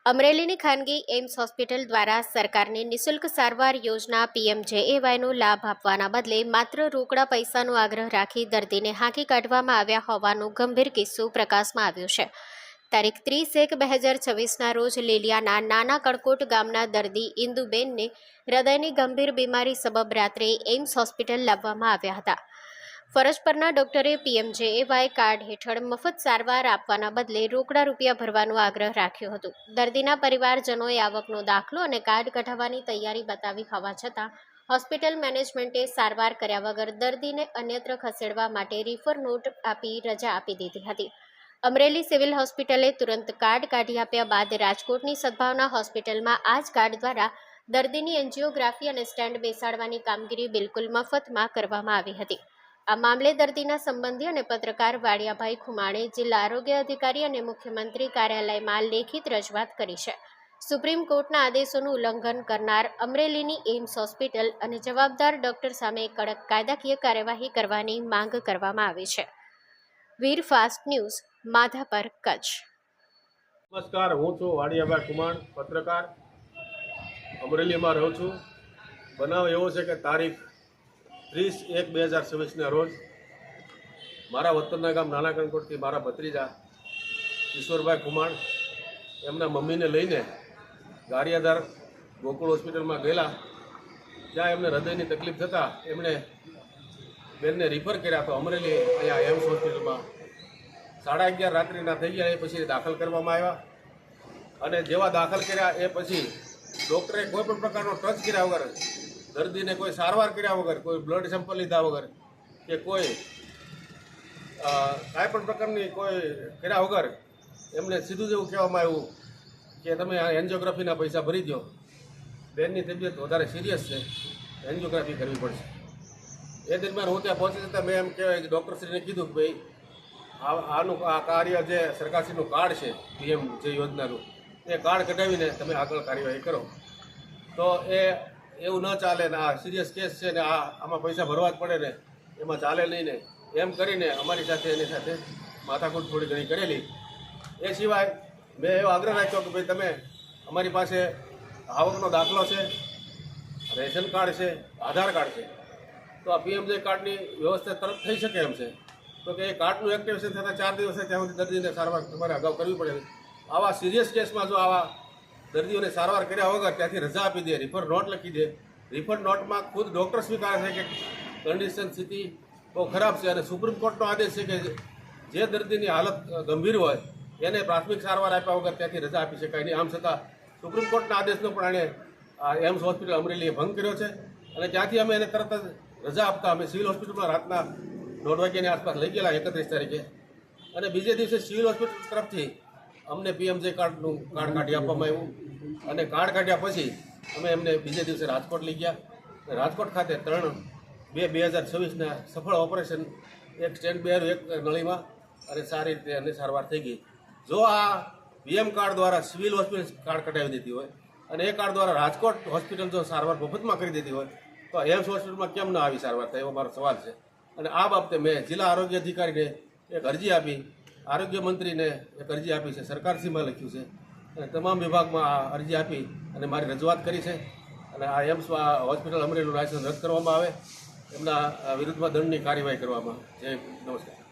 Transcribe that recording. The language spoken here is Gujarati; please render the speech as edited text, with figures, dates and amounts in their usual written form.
અમરેલીની ખાનગી એમ્સ હોસ્પિટલ દ્વારા સરકારની નિઃશુલ્ક સારવાર યોજના PMJAYનો લાભ આપવાના બદલે માત્ર રોકડા પૈસાનો આગ્રહ રાખી દર્દીને હાંકી કાઢવામાં આવ્યા હોવાનો ગંભીર કિસ્સો પ્રકાશમાં આવ્યો છે। તારીખ 30/1/2026ના રોજ લીલિયાના નાના કડકોટ ગામના દર્દી ઇન્દુબેનને હૃદયની ગંભીર બીમારી સબબ રાત્રે એમ્સ હોસ્પિટલ લાવવામાં આવ્યા હતા। ફરજ પરના ડોક્ટરે PMJAY કાર્ડ હેઠળ મફત સારવાર આપવાના બદલે રોકડા રૂપિયા ભરવાનો આગ્રહ રાખ્યો હતો। દર્દીના પરિવારજનોએ આવકનો દાખલો અને કાર્ડ કઢાવવાની તૈયારી બતાવી હોવા છતાં હોસ્પિટલ મેનેજમેન્ટે સારવાર કર્યા વગર દર્દીને અન્યત્ર ખસેડવા માટે રિફર નોટ આપી રજા આપી દીધી હતી। અમરેલી સિવિલ હોસ્પિટલે તુરંત કાર્ડ કાઢી આપ્યા બાદ રાજકોટની સદભાવના હોસ્પિટલમાં આ જ કાર્ડ દ્વારા દર્દીની એન્જિયોગ્રાફી અને સ્ટેન્ડ બેસાડવાની કામગીરી બિલકુલ મફતમાં કરવામાં આવી હતી। આ મામલે દર્દીના સંબંધી અને પત્રકાર વાડિયાભાઈ ખુમાણે જિલ્લા આરોગ્ય અધિકારી અને મુખ્યમંત્રી કાર્યાલયમાં લેખિત રજૂઆત કરી છે। સુપ્રીમ કોર્ટના આદેશોનું ઉલ્લંઘન કરનાર અમરેલીની એમ્સ હોસ્પિટલ અને જવાબદાર ડોક્ટર સામે કડક કાયદાકીય કાર્યવાહી કરવાની માંગ કરવામાં આવી છે। વીર ફાસ્ટ ન્યૂઝ, માધાપર, કચ્છ। નમસ્કાર, હું છું વાડિયાભાઈ ખુમાણ, પત્રકાર, અમરેલીમાં રહું છું। બનાવ એવો છે કે તારીખ 30/1/2026ના રોજ મારા વતનના ગામ નાના કણકોટથી મારા ભત્રીજા ઈશ્વરભાઈ ખુમાણ એમના મમ્મીને લઈને ગારિયાધાર ગોકુળ હોસ્પિટલમાં ગયેલા। જ્યાં એમને હૃદયની તકલીફ થતાં એમણે બેનને રિફર કર્યા તો અમરેલી અહીંયા એમ્સ હોસ્પિટલમાં 11:30 રાત્રિના થઈ ગયા। એ પછી દાખલ કરવામાં આવ્યા અને જેવા દાખલ કર્યા એ પછી ડૉક્ટરે કોઈ પણ પ્રકારનો ટચ કર્યા વગર, દર્દીને કોઈ સારવાર કર્યા વગર, કોઈ બ્લડ સેમ્પલ લીધા વગર કે કોઈ કાંઈ પણ પ્રકારની કોઈ કર્યા વગર એમને સીધું જ એવું કહેવામાં આવ્યું કે તમે આ એન્જિયોગ્રાફીના પૈસા ભરી દો, બેનની તબિયત વધારે સિરિયસ છે, એન્જિયોગ્રાફી કરવી પડશે। એ દરમિયાન હું ત્યાં પહોંચી જતાં મેં એમ કહેવાય કે ડૉક્ટરશ્રીને કીધું કે ભાઈ આ કાર્ય જે સરકારશ્રીનું કાર્ડ છે PMJ યોજનાનું, એ કાર્ડ કઢાવીને તમે આગળ કાર્યવાહી કરો। તો એવું ન ચાલે ને, આ સિરિયસ કેસ છે ને, આમાં પૈસા ભરવા જ પડે ને, એમાં ચાલે નહીં ને, એમ કરીને અમારી સાથે એની સાથે માથાકૂટ થોડી ઘણી કરેલી। એ સિવાય મેં એવો આગ્રહ રાખ્યો કે ભાઈ તમે અમારી પાસે આવકનો દાખલો છે, રેશન કાર્ડ છે, આધાર કાર્ડ છે, તો આ PMJ કાર્ડની વ્યવસ્થા તરત થઈ શકે એમ છે। તો કે એ કાર્ડનું એક્ટિવેશન થતાં 4 દિવસ ત્યાં સુધી દર્દીને સારવાર તમારે અગાઉ કરવી પડે। આવા સિરિયસ કેસમાં જો આવા દર્દીઓને સારવાર કર્યા વગર ત્યાંથી રજા આપી દે, રિફર નોટ લખી દે, રિફર નોટમાં ખુદ ડૉક્ટર સ્વીકારે છે કે કન્ડિશન સ્થિતિ બહુ ખરાબ છે અને સુપ્રીમ કોર્ટનો આદેશ છે કે જે દર્દીની હાલત ગંભીર હોય એને પ્રાથમિક સારવાર આપ્યા વગર ત્યાંથી રજા આપી શકાય નહીં। આમ છતાં સુપ્રીમ કોર્ટના આદેશનો પણ એણે એમ્સ હોસ્પિટલ અમરેલીએ ભંગ કર્યો છે અને ત્યાંથી અમે એને તરત જ રજા આપતા અમે સિવિલ હોસ્પિટલમાં રાતના 1:30 વાગ્યાની આસપાસ લઈ ગયેલા 31 તારીખે, અને બીજે દિવસે સિવિલ હોસ્પિટલ તરફથી અમને PMJ કાર્ડનું કાર્ડ કાઢી આપવામાં આવ્યું અને કાર્ડ કાઢ્યા પછી અમે એમને બીજે દિવસે રાજકોટ લઈ ગયા। રાજકોટ ખાતે 3/2/2026ના સફળ ઓપરેશન, એક સ્ટેન્ટ બેરું, એક નળીમાં, અને સારી રીતે એની સારવાર થઈ ગઈ। જો આ PM કાર્ડ દ્વારા સિવિલ હોસ્પિટલ કાર્ડ કઢાવી દીધી હોય અને એ કાર્ડ દ્વારા રાજકોટ હોસ્પિટલ જો સારવાર મફતમાં કરી દીધી હોય તો એમ્સ હોસ્પિટલમાં કેમ ન આવી સારવાર થાય, એવો મારો સવાલ છે। અને આ બાબતે મેં જિલ્લા આરોગ્ય અધિકારીને એક અરજી આપી, આરોગ્ય મંત્રીને એક અરજી આપી છે, સરકારશ્રીમાં લખ્યું છે અને તમામ વિભાગમાં આ અરજી આપી અને મારી રજૂઆત કરી છે અને આ એમ્સ હોસ્પિટલ અમરેલીનું લાયસન્સ રદ કરવામાં આવે, એમના વિરુદ્ધમાં દંડની કાર્યવાહી કરવામાં આવે। જય નમસ્કાર।